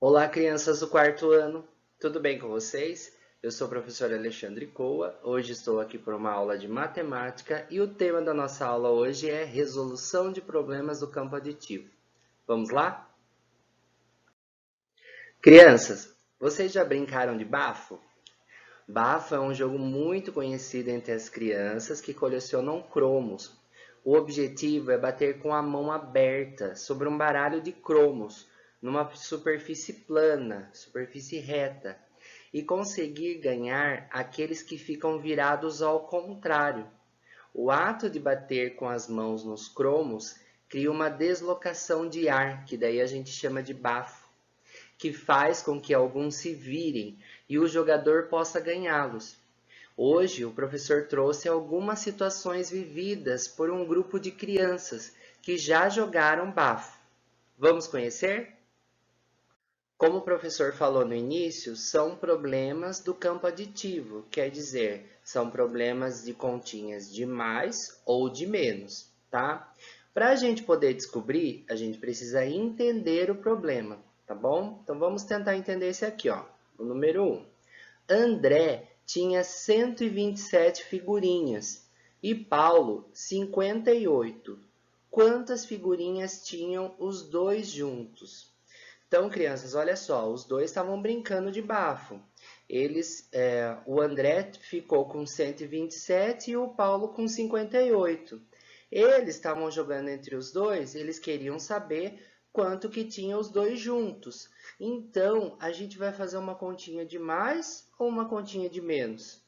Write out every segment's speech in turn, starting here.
Olá, crianças do quarto ano, tudo bem com vocês? Eu sou o professor Alexandre Coa, hoje estou aqui por uma aula de matemática e o tema da nossa aula hoje é resolução de problemas do campo aditivo. Vamos lá? Crianças, vocês já brincaram de bafo? Bafo é um jogo muito conhecido entre as crianças que colecionam cromos. O objetivo é bater com a mão aberta sobre um baralho de cromos, numa superfície plana, superfície reta, e conseguir ganhar aqueles que ficam virados ao contrário. O ato de bater com as mãos nos cromos cria uma deslocação de ar, que daí a gente chama de bafo, que faz com que alguns se virem e o jogador possa ganhá-los. Hoje, o professor trouxe algumas situações vividas por um grupo de crianças que já jogaram bafo. Vamos conhecer? Como o professor falou no início, são problemas do campo aditivo, quer dizer, são problemas de continhas de mais ou de menos, tá? Para a gente poder descobrir, a gente precisa entender o problema, tá bom? Então vamos tentar entender esse aqui, ó, o número 1. André tinha 127 figurinhas e Paulo 58. Quantas figurinhas tinham os dois juntos? Então, crianças, olha só, os dois estavam brincando de bafo. O André ficou com 127 e o Paulo com 58. Eles estavam jogando entre os dois, eles queriam saber quanto que tinha os dois juntos. Então, a gente vai fazer uma continha de mais ou uma continha de menos?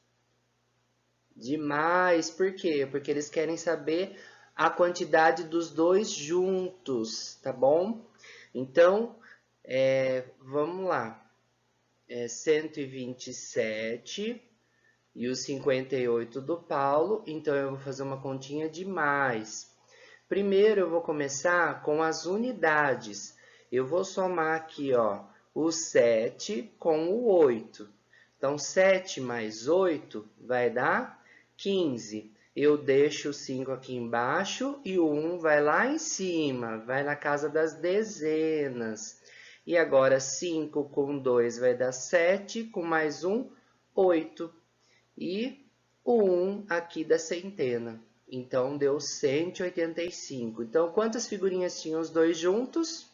De mais, por quê? Porque eles querem saber a quantidade dos dois juntos, tá bom? Então, vamos lá. 127 e os 58 do Paulo, então eu vou fazer uma continha de mais. Primeiro eu vou começar com as unidades. Eu vou somar aqui, ó, o 7 com o 8. Então, 7 mais 8 vai dar 15. Eu deixo o 5 aqui embaixo e o 1 vai lá em cima, vai na casa das dezenas. E agora, 5 com 2 vai dar 7, com mais 1, 8. E o 1 aqui da centena. Então, deu 185. Então, quantas figurinhas tinham os dois juntos?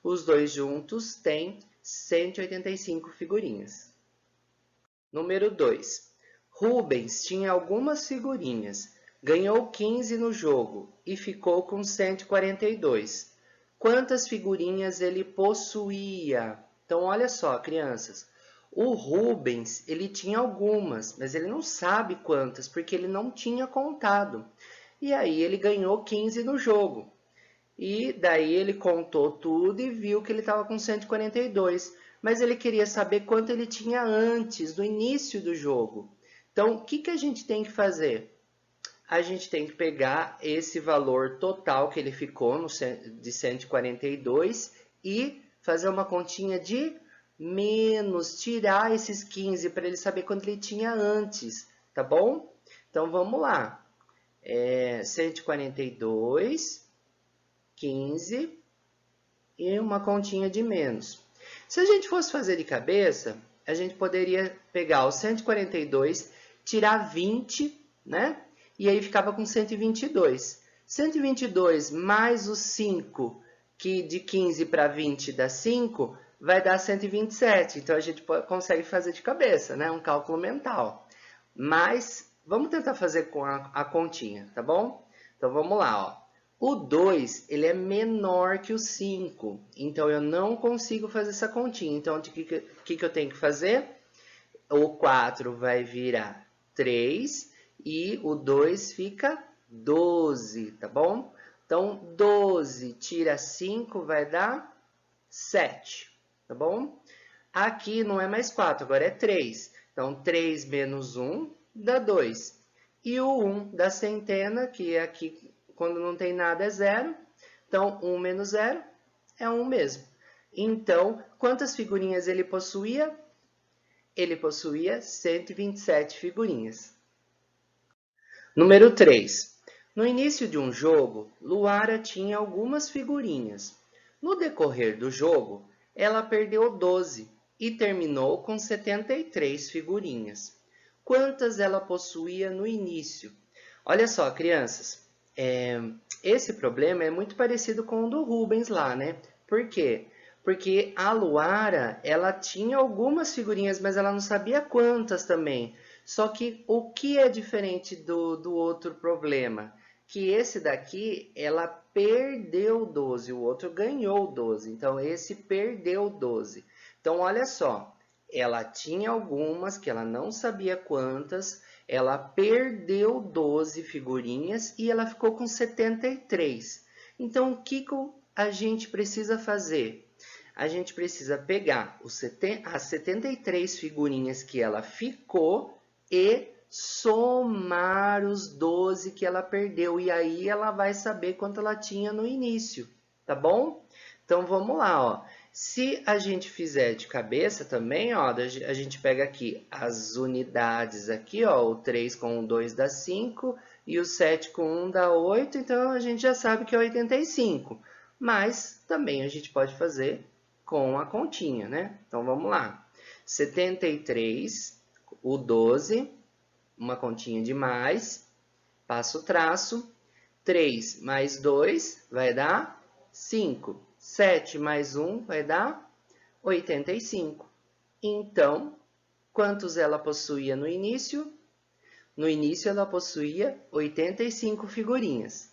Os dois juntos têm 185 figurinhas. Número 2. Rubens tinha algumas figurinhas, ganhou 15 no jogo e ficou com 142. Quantas figurinhas ele possuía? Então, olha só, crianças. O Rubens, ele tinha algumas, mas ele não sabe quantas, porque ele não tinha contado. E aí ele ganhou 15 no jogo. E daí ele contou tudo e viu que ele estava com 142. Mas ele queria saber quanto ele tinha antes, do início do jogo. Então, o que a gente tem que fazer? A gente tem que pegar esse valor total que ele ficou de 142 e fazer uma continha de menos, tirar esses 15 para ele saber quanto ele tinha antes, tá bom? Então, vamos lá. 142, 15 e uma continha de menos. Se a gente fosse fazer de cabeça, a gente poderia pegar o 142, tirar 20, né? E aí ficava com 122. 122 mais os 5, que de 15 para 20 dá 5, vai dar 127. Então, a gente consegue fazer de cabeça, né? Um cálculo mental. Mas, vamos tentar fazer com a continha, tá bom? Então, vamos lá, ó. O 2, ele é menor que o 5, então eu não consigo fazer essa continha. Então, o que eu tenho que fazer? O 4 vai virar 3 e o 2 fica 12, tá bom? Então, 12 tira 5 vai dar 7, tá bom? Aqui não é mais 4, agora é 3. Então, 3 menos 1 dá 2. E o 1 da centena, que é aqui quando não tem nada é 0. Então, 1 menos 0 é 1 mesmo. Então, quantas figurinhas ele possuía? Ele possuía 127 figurinhas. Número 3. No início de um jogo, Luara tinha algumas figurinhas. No decorrer do jogo, ela perdeu 12 e terminou com 73 figurinhas. Quantas ela possuía no início? Olha só, crianças, esse problema é muito parecido com o do Rubens lá, né? Por quê? Porque a Luara, ela tinha algumas figurinhas, mas ela não sabia quantas também. Só que o que é diferente do outro problema? Que esse daqui, ela perdeu 12, o outro ganhou 12. Então, esse perdeu 12. Então, olha só, ela tinha algumas que ela não sabia quantas, ela perdeu 12 figurinhas e ela ficou com 73. Então, o que a gente precisa fazer? A gente precisa pegar as 73 figurinhas que ela ficou e somar os 12 que ela perdeu. E aí ela vai saber quanto ela tinha no início, tá bom? Então, vamos lá, ó. Se a gente fizer de cabeça também, ó, a gente pega aqui as unidades aqui, ó, o 3 com o 2 dá 5 e o 7 com 1 dá 8, então a gente já sabe que é 85. Mas também a gente pode fazer com a continha, né? Então, vamos lá. 73, o 12, uma continha de mais, passa o traço, 3 mais 2 vai dar 5. 7 mais 1 vai dar 85. Então, quantos ela possuía no início? No início, ela possuía 85 figurinhas.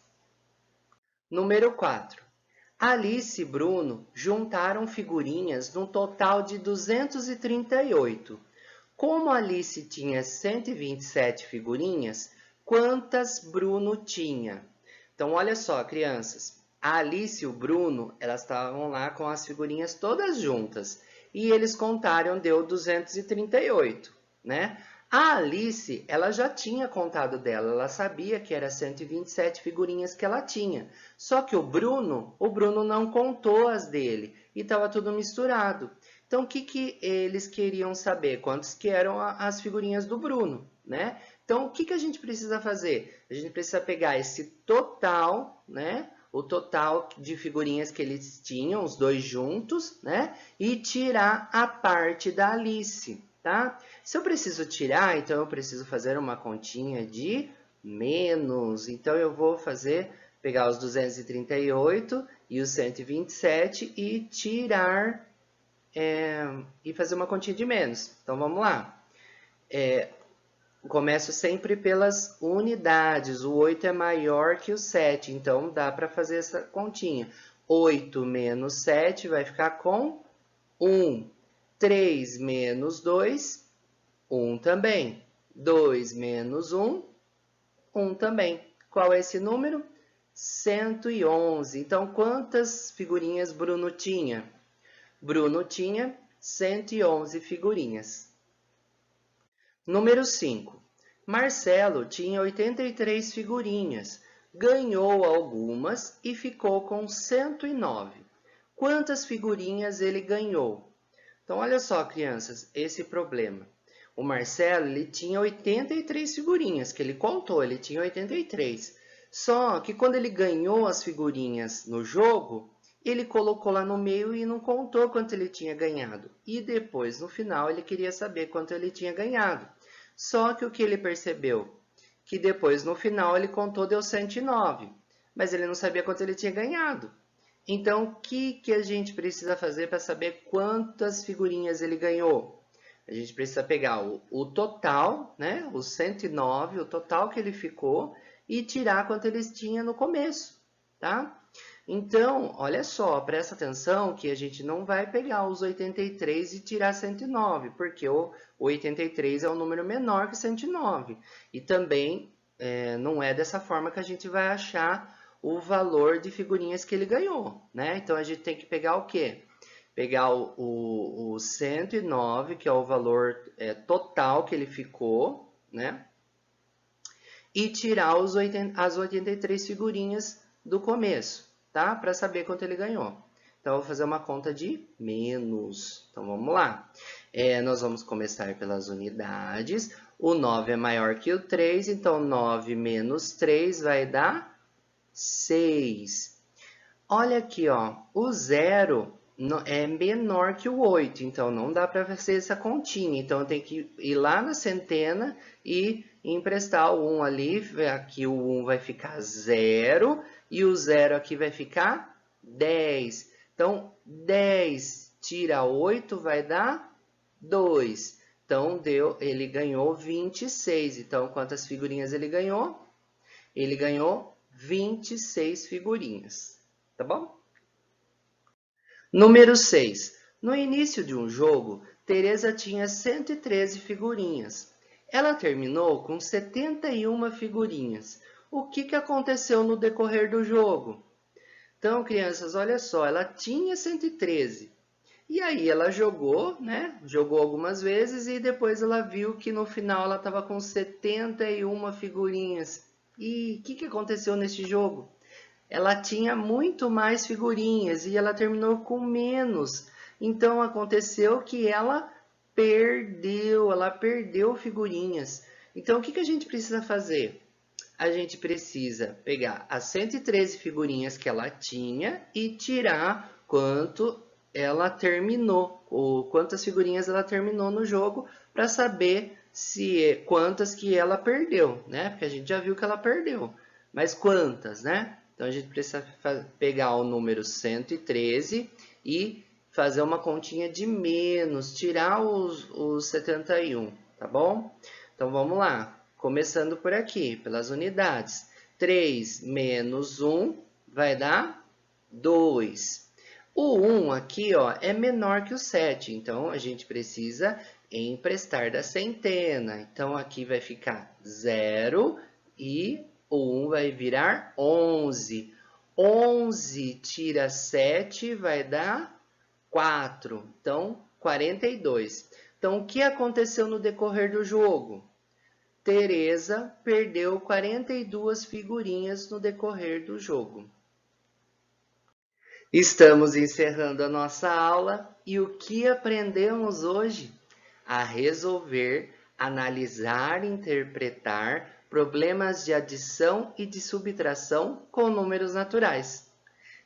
Número 4. Alice e Bruno juntaram figurinhas num total de 238. Como Alice tinha 127 figurinhas, quantas Bruno tinha? Então, olha só, crianças. A Alice e o Bruno, elas estavam lá com as figurinhas todas juntas. E eles contaram, deu 238, né? A Alice, ela já tinha contado dela, ela sabia que era 127 figurinhas que ela tinha. Só que o Bruno não contou as dele e estava tudo misturado. Então, o que eles queriam saber? Quantas que eram as figurinhas do Bruno, né? Então, o que a gente precisa fazer? A gente precisa pegar esse total, né? O total de figurinhas que eles tinham, os dois juntos, né? E tirar a parte da Alice, tá? Se eu preciso tirar, então eu preciso fazer uma continha de menos. Então, eu vou pegar os 238 e os 127 e tirar e fazer uma continha de menos. Então, vamos lá. Começo sempre pelas unidades. O 8 é maior que o 7, então dá para fazer essa continha. 8 menos 7 vai ficar com 1. 3 menos 2, 1 também. 2 menos 1, 1 também. Qual é esse número? 111. Então, quantas figurinhas Bruno tinha? Bruno tinha 111 figurinhas. Número 5. Marcelo tinha 83 figurinhas, ganhou algumas e ficou com 109. Quantas figurinhas ele ganhou? Então, olha só, crianças, esse problema. O Marcelo, ele tinha 83 figurinhas, que ele contou, ele tinha 83. Só que quando ele ganhou as figurinhas no jogo, ele colocou lá no meio e não contou quanto ele tinha ganhado. E depois, no final, ele queria saber quanto ele tinha ganhado. Só que o que ele percebeu? Que depois, no final, ele contou, deu 109. Mas ele não sabia quanto ele tinha ganhado. Então, o que a gente precisa fazer para saber quantas figurinhas ele ganhou? A gente precisa pegar o total, né? O 109, o total que ele ficou, e tirar quanto ele tinha no começo, tá? Então, olha só, presta atenção que a gente não vai pegar os 83 e tirar 109, porque o 83 é um número menor que 109. E também não é dessa forma que a gente vai achar o valor de figurinhas que ele ganhou, né? Então, a gente tem que pegar o quê? Pegar o 109, que é o valor total que ele ficou, né? E tirar as 83 figurinhas do começo, tá? Para saber quanto ele ganhou. Então, eu vou fazer uma conta de menos. Então, vamos lá. Nós vamos começar pelas unidades. O 9 é maior que o 3, então 9 menos 3 vai dar 6. Olha aqui, ó, o 0 é menor que o 8, então não dá para fazer essa continha. Então eu tenho que ir lá na centena e emprestar o 1 ali. Aqui o 1 vai ficar 0 e o 0 aqui vai ficar 10. Então 10 tira 8 vai dar 2. Então ele ganhou 26. Então quantas figurinhas ele ganhou? Ele ganhou 26 figurinhas, tá bom? Número 6. No início de um jogo, Teresa tinha 113 figurinhas. Ela terminou com 71 figurinhas. O que aconteceu no decorrer do jogo? Então, crianças, olha só, ela tinha 113. E aí ela jogou, né? Jogou algumas vezes e depois ela viu que no final ela estava com 71 figurinhas. E o que aconteceu neste jogo? Ela tinha muito mais figurinhas e ela terminou com menos. Então aconteceu que ela perdeu figurinhas. Então o que a gente precisa fazer? A gente precisa pegar as 113 figurinhas que ela tinha e tirar quanto ela terminou, ou quantas figurinhas ela terminou no jogo, para saber quantas que ela perdeu, né? Porque a gente já viu que ela perdeu, mas quantas, né? Então a gente precisa pegar o número 113 e fazer uma continha de menos, tirar os 71, tá bom? Então vamos lá, começando por aqui, pelas unidades. 3 menos 1 vai dar 2. O 1 aqui, ó, é menor que o 7, então a gente precisa emprestar da centena. Então aqui vai ficar 0 e o 1 vai virar 11. 11 tira 7 vai dar 4. Então, 42. Então, o que aconteceu no decorrer do jogo? Teresa perdeu 42 figurinhas no decorrer do jogo. Estamos encerrando a nossa aula e o que aprendemos hoje? A resolver, analisar e interpretar problemas de adição e de subtração com números naturais.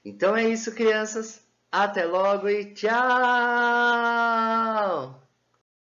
Então é isso, crianças. Até logo e tchau!